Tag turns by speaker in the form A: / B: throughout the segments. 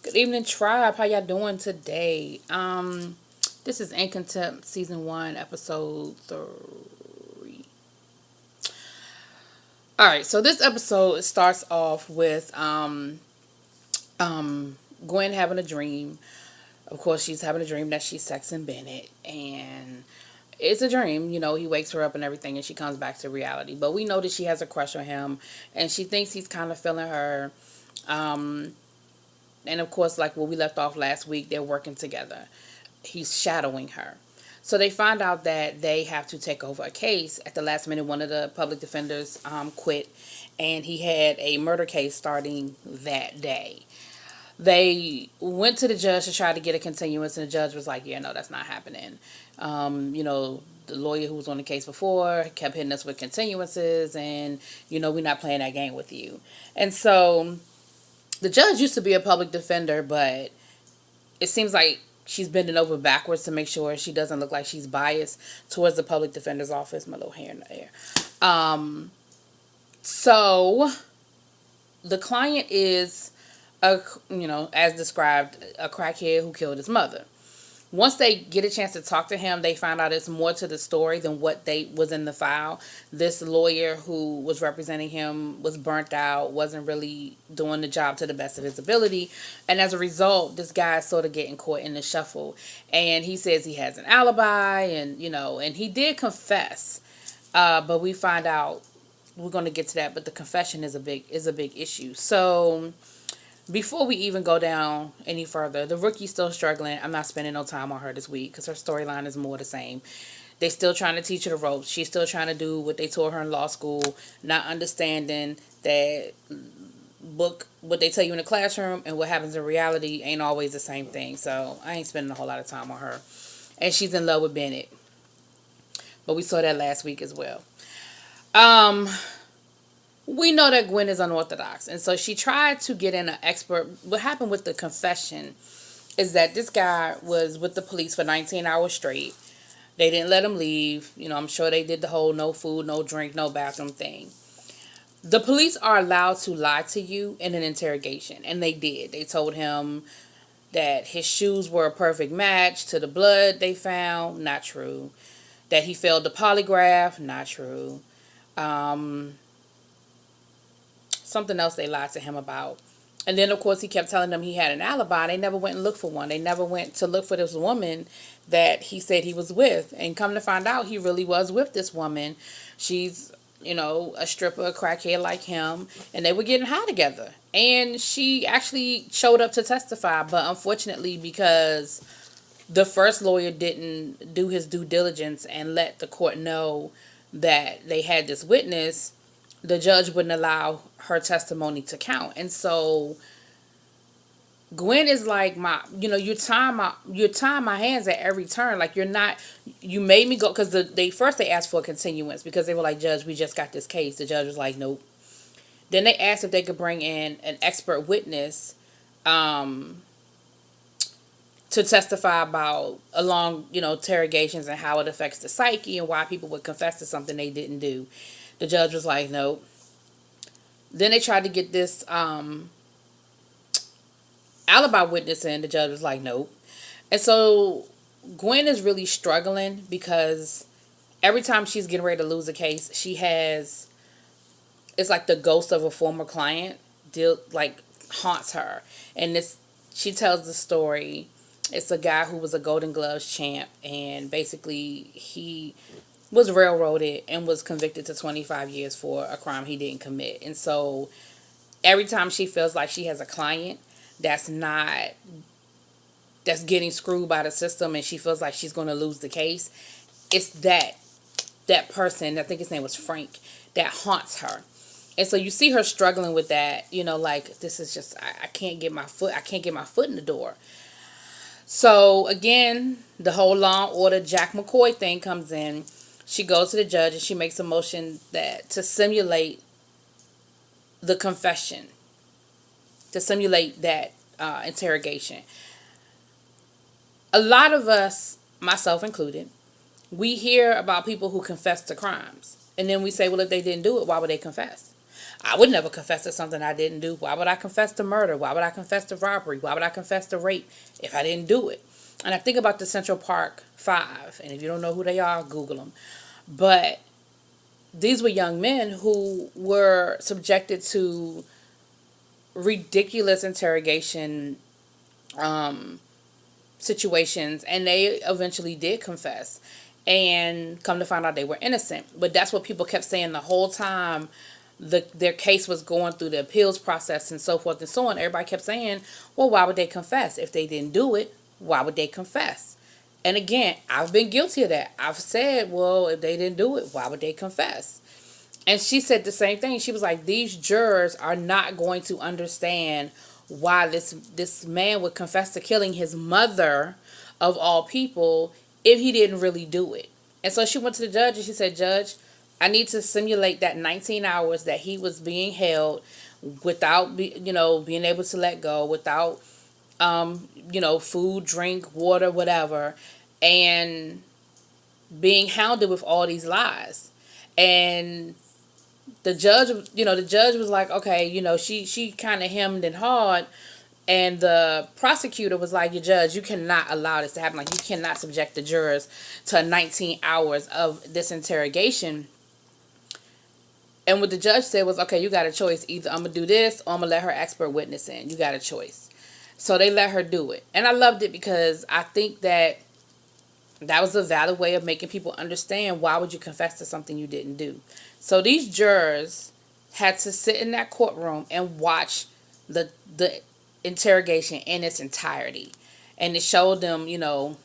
A: Good evening, tribe. How y'all doing today? This is In Contempt Season 1, Episode 3. Alright, so this episode starts off with Gwen having a dream. Of course, she's having a dream that she's sexing Bennett, and it's a dream. He wakes her up and everything, and she comes back to reality. But we know that she has a crush on him, and she thinks he's kind of feeling her. Um, and of course, like where we left off last week, they're working together. He's shadowing her. So they find out that they have to take over a case. At the last minute, one of the public defenders quit, and he had a murder case starting that day. They went to the judge to try to get a continuance, and the judge was like, yeah, no, that's not happening. The lawyer who was on the case before kept hitting us with continuances, and, we're not playing that game with you. And so the judge used to be a public defender, but it seems like she's bending over backwards to make sure she doesn't look like she's biased towards the public defender's office. My little hair in the air. So the client is as described, a crackhead who killed his mother. Once they get a chance to talk to him, they find out it's more to the story than what they was in the file. This lawyer who was representing him was burnt out, wasn't really doing the job to the best of his ability, and as a result, this guy is sort of getting caught in the shuffle. And he says he has an alibi, and he did confess, but we find out we're going to get to that. But the confession is a big issue. So before we even go down any further, the rookie's still struggling. I'm not spending no time on her this week because her storyline is more the same. They still trying to teach her the ropes. She's still trying to do what they taught her in law school, not understanding that what they tell you in the classroom and what happens in reality ain't always the same thing. So I ain't spending a whole lot of time on her. And she's in love with Bennett. But we saw that last week as well. We know that Gwen is unorthodox, and so she tried to get in an expert. What happened with the confession is that this guy was with the police for 19 hours straight. They didn't let him leave. I'm sure they did the whole no food, no drink, no bathroom thing. The police are allowed to lie to you in an interrogation, and they did. They told him that his shoes were a perfect match to the blood they found. Not true. That he failed the polygraph. Not true. Something else they lied to him about. And then, of course, he kept telling them he had an alibi. They never went and looked for one. They never went to look for this woman that he said he was with. And come to find out, he really was with this woman. She's, a stripper, a crackhead like him. And they were getting high together. And she actually showed up to testify. But unfortunately, because the first lawyer didn't do his due diligence and let the court know that they had this witness, the judge wouldn't allow her testimony to count. And so Gwen is like, you're tying my hands at every turn. Like, you made me go, because they asked for a continuance because they were like, Judge, we just got this case. The judge was like, nope. Then they asked if they could bring in an expert witness to testify about interrogations and how it affects the psyche and why people would confess to something they didn't do. The judge was like, nope. Then they tried to get this alibi witness in. The judge was like, nope. And so Gwen is really struggling because every time she's getting ready to lose a case, it's like the ghost of a former client haunts her. And she tells the story. It's a guy who was a Golden Gloves champ, and basically he was railroaded and was convicted to 25 years for a crime he didn't commit. And so every time she feels like she has a client that's getting screwed by the system and she feels like she's going to lose the case, it's that person, I think his name was Frank, that haunts her. And so you see her struggling with that, like, this is just, I can't get my foot in the door. So again, the whole Law and Order Jack McCoy thing comes in. She goes to the judge and she makes a motion to simulate the confession, to simulate that interrogation. A lot of us, myself included, we hear about people who confess to crimes. And then we say, well, if they didn't do it, why would they confess? I would never confess to something I didn't do. Why would I confess to murder? Why would I confess to robbery? Why would I confess to rape if I didn't do it? And I think about the Central Park Five, and if you don't know who they are, Google them. But these were young men who were subjected to ridiculous interrogation situations, and they eventually did confess and come to find out they were innocent. But that's what people kept saying the whole time their case was going through the appeals process and so forth and so on. Everybody kept saying, well, why would they confess? If they didn't do it, why would they confess? And again, I've been guilty of that. I've said, well, if they didn't do it, why would they confess? And she said the same thing. She was like, these jurors are not going to understand why this man would confess to killing his mother of all people if he didn't really do it. And so she went to the judge and she said, Judge, I need to simulate that 19 hours that he was being held without being able to let go, without food, drink, water, whatever, and being hounded with all these lies. And the judge was like, okay, she kind of hemmed and hawed, and the prosecutor was like, your judge, you cannot allow this to happen. Like, you cannot subject the jurors to 19 hours of this interrogation. And what the judge said was, okay, you got a choice. Either I'm going to do this or I'm going to let her expert witness in. You got a choice. So they let her do it. And I loved it because I think that was a valid way of making people understand why would you confess to something you didn't do. So these jurors had to sit in that courtroom and watch the interrogation in its entirety. And it showed them,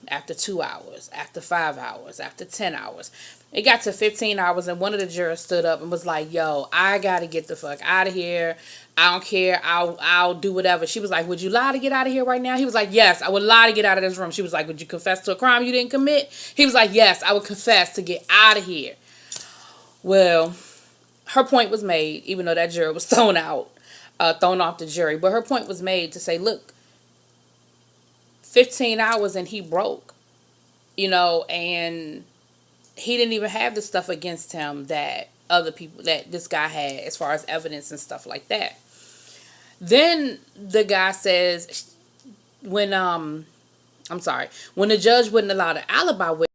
A: after 2 hours, after 5 hours, after 10 hours. It got to 15 hours, and one of the jurors stood up and was like, yo, I got to get the fuck out of here. I don't care. I'll do whatever. She was like, would you lie to get out of here right now? He was like, yes, I would lie to get out of this room. She was like, would you confess to a crime you didn't commit? He was like, yes, I would confess to get out of here. Well, her point was made, even though that juror was thrown off the jury. But her point was made to say, look, 15 hours and he broke, and he didn't even have the stuff against him that other people, that this guy had as far as evidence and stuff like that. Then the guy says, when the judge wouldn't allow the alibi